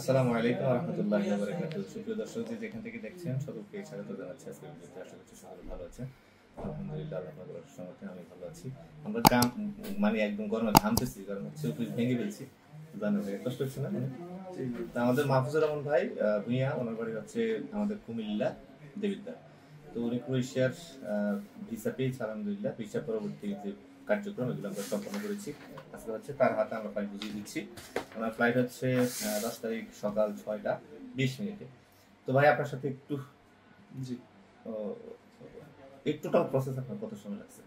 আসসালামু আলাইকুম ওয়া রাহমাতুল্লাহি ওয়া বারাকাতুহু। সুপ্রিয় দর্শক যেখান থেকে দেখছেন সকলকে স্বাগত জানাচ্ছি আজকের ভিডিওতে। আশা করছি সকলে ভালো আছেন। আলহামদুলিল্লাহ আল্লাহ পাকের রহমতে আমি ভালো আছি। আমরা মানে একদম গরমে ঘামতেছি, কারণ হচ্ছে অফিস ভেঙে ফেলছি। জানো ভাই কষ্ট হচ্ছে না? তা আমাদের মাহফুজুর রহমান ভাই ভুঁইয়া, ওনার বাড়ি হচ্ছে আমাদের কুমিল্লা দেবিদ্যা। তো উনি ক্রোয়েশিয়ার ভিসা পেয়েছে আলহামদুলিল্লাহ। ভিসা পরবর্তী যে কার্যক্রম এগুলো আমরা সম্পন্ন করেছি। আজকে হচ্ছে তার হাতে আমরা ফাইল বুঝিয়ে দিচ্ছি। ওনার ফ্লাইট হচ্ছে 10 তারিখ সকাল 6টা 20 মিনিটে। তো ভাই আপনার সাথে একটু টোটাল প্রসেস আপনার কত সময় লাগছে?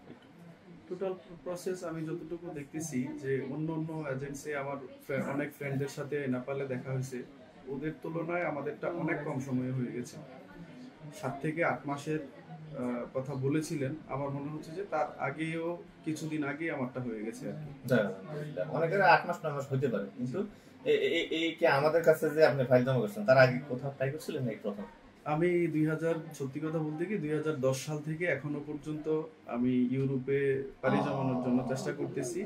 টোটাল প্রসেস আমি যতটুকু দেখতেছি যে অন্য এজেন্সি আমার অনেক ফ্রেন্ডদের সাথে নেপালে দেখা হয়েছে, ওদের তুলনায় আমাদেরটা অনেক কম সময়ে হয়ে গেছে। 7 থেকে 8 মাসের কথা বলেছিলেন, আমার মনে হচ্ছে যে তার আগেও কিছুদিন আগে আমারটা হয়ে গেছে আর কি। অনেকের 8 মাস 9 মাস হতে পারে, কিন্তু এই কি আমাদের কাছে যে আপনি ফাইল জমা করছেন তার আগে কোথাও ট্রাই করছিলেন নাকি প্রথম? আমি সত্যি কথা বলতে কি 2010 সাল থেকে এখনো পর্যন্ত আমি ইউরোপে পাড়ি জমানোর জন্য চেষ্টা করতেছি।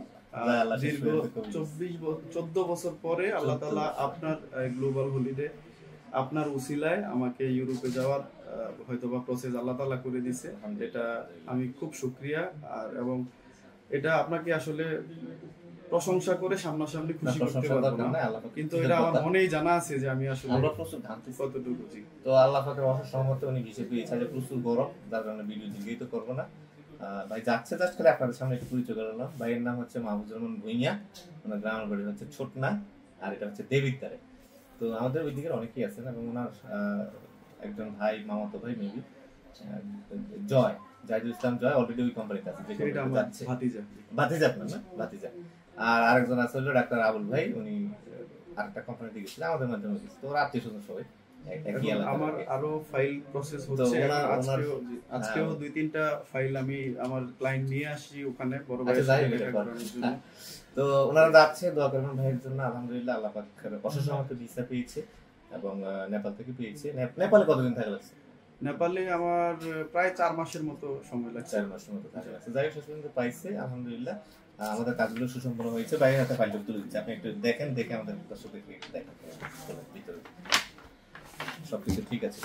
দীর্ঘ 14 বছর পরে আল্লাহ তাআলা আপনার গ্লোবাল হলিডে আপনার উসিলায় আমাকে ইউরোপে যাওয়ার হয়তোবা প্রসেস আল্লাহ তাআলা করে দিয়েছে। এটা আমি খুব শুকরিয়া, আর এবং এটা আপনাকে আসলে প্রশংসা করে সামনাসামনি খুশি করতে পারবো না, কিন্তু এটা আমার মনেই জানা আছে যে আমি আসলে আমরা প্রচুর ঘামতেছি কতটুকু। তো আল্লাহ পাকের অশেষ রহমতে উনি ভিসা পেয়েছে। যে প্রচুর গরম, যার কারণে ভিডিও দিলেই তো করবো না। ভাই যাচ্ছে জাস্ট খালি আপনাদের সামনে একটু পরিচয় করলাম। ভাইয়ের নাম হচ্ছে মাহফুজুর রহমান ভুঁইয়া, ওনার গ্রামের বাড়ি হচ্ছে ছোটনা, আর এটা হচ্ছে দেবিদ্বারে। তো আমাদের ওই দিকের অনেকেই আছেন, এবং ওনার একজন ভাই, মামাতো ভাই মেবি জয়, জাহিদুল ইসলাম জয়, অলরেডি ওই কোম্পানিতে আছে। ভাতিজা আপনার না? ভাতিজা। আর আরেকজন আছে হলো ডাক্তার আবুল ভাই, উনি আরেকটা কোম্পানিতে গেছিলেন, আমাদের মাধ্যমে গেছে। তো ওরা আত্মীয়-স্বজন সবাই। আমার আরো ফাইল প্রসেস হচ্ছে, আজকেও 2-3টা ফাইল আমি আমার ক্লায়েন্ট নিয়ে আসি ওখানে বড় ভাইয়ের সাথে দেখা করার জন্য। তো ওনারা যাচ্ছে, দোয়া করবেন ভাইয়ের জন্য। আলহামদুলিল্লাহ আল্লাহ পাকের অশেষ রহমতে ভিসা পেয়েছে, এবং নেপাল থেকে পেয়েছে। নেপালে কতদিন থাকা লাগছে? নেপালে আমার প্রায় 4 মাসের মতো সময় লাগছে। 4 মাসের মতো থাকা লাগছে। যাই হোক শেষ পর্যন্ত পাইছে আলহামদুলিল্লাহ। আমাদের কাজগুলো সুসম্পন্ন হয়েছে। বাইরের হাতে ফাইলটা তুলে দিচ্ছে, আপনি একটু দেখেন, দেখে আমাদের দর্শকদেরকে একটু দেখেন ভিতরে সবকিছু ঠিক আছে।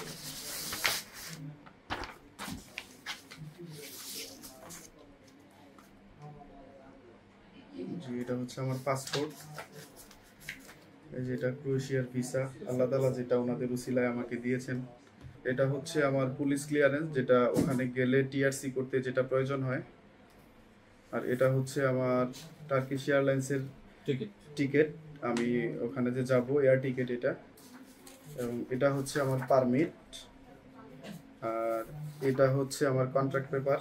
এটা হচ্ছে আমার পাসপোর্ট, এই যে এটা ক্রোয়েশিয়ার ভিসা, আল্লাহ তাআলা যেটা ওনাদের উসিলায় আমাকে দিয়েছেন। এটা হচ্ছে আমার পুলিশ ক্লিয়ারেন্স, যেটা ওখানে গেলে টিআরসি করতে যেটা প্রয়োজন হয়। আর এটা হচ্ছে আমার টার্কিশ এয়ারলাইন্সের টিকিট, আমি ওখানে যে যাব এয়ার টিকিট এটা। এবং এটা হচ্ছে আমার পারমিট, আর এটা হচ্ছে আমার কন্ট্রাক্ট পেপার,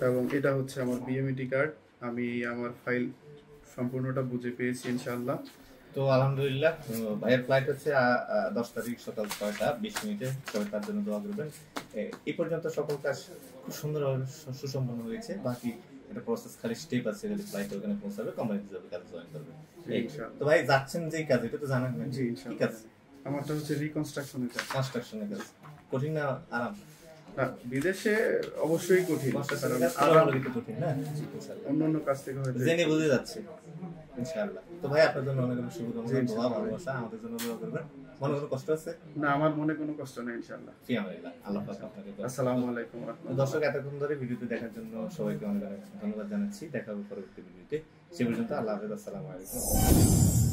এবং এটা হচ্ছে আমার বিএমইটি কার্ড। আমি আমার ফাইল সম্পূর্ণটা বুঝে পেয়েছি ইনশাআল্লাহ। তো আলহামদুলিল্লাহ ভাইয়ের ফ্লাইট হচ্ছে 10 তারিখ সকাল 6টা 20 মিনিটে। সবাই তার জন্য দোয়া করবেন। এই পর্যন্ত সকল কাজ খুব সুন্দরভাবে সুসম্পন্ন হয়েছে। বাকি এটা প্রসেস খালি স্টেপ আছে, খালি ফ্লাইট ওখানে পৌঁছাবে, কোম্পানিতে যাবে, কাজ জয়েন করবে। তো ভাই যাচ্ছেন যে কাজ, এটা তো জানেন না? জি ইনশাআল্লাহ। ঠিক আছে, আমারটা হচ্ছে রিকনস্ট্রাকশনের কাজ। কনস্ট্রাকশনের কাজ কঠিন না আরাম? বিদেশে অবশ্যই কঠিন, অন্যান্য কাজ থেকে হয়তো জেনে বুঝে যাচ্ছে ইনশাআল্লাহ। তো ভাই আপনার জন্য অনেক অনেক শুভকামনা, দোয়া ভালোবাসা, আমাদের জন্য দোয়া করবেন। মনে কোনো কষ্ট আছে? না, আমার মনে কোনো কষ্ট নেই ইনশাআল্লাহ। ফি আমানিল্লাহ। আল্লাহ পাক আপনাকে। আসসালামু আলাইকুম ওয়া রাহমাতুল্লাহ। দর্শক এতক্ষণ ধরে ভিডিওটি দেখার জন্য সবাইকে অনেক অনেক ধন্যবাদ জানাচ্ছি। দেখা হবে পরবর্তী ভিডিওতে। সে পর্যন্ত আল্লাহ হাফেজ, আসসালামু আলাইকুম।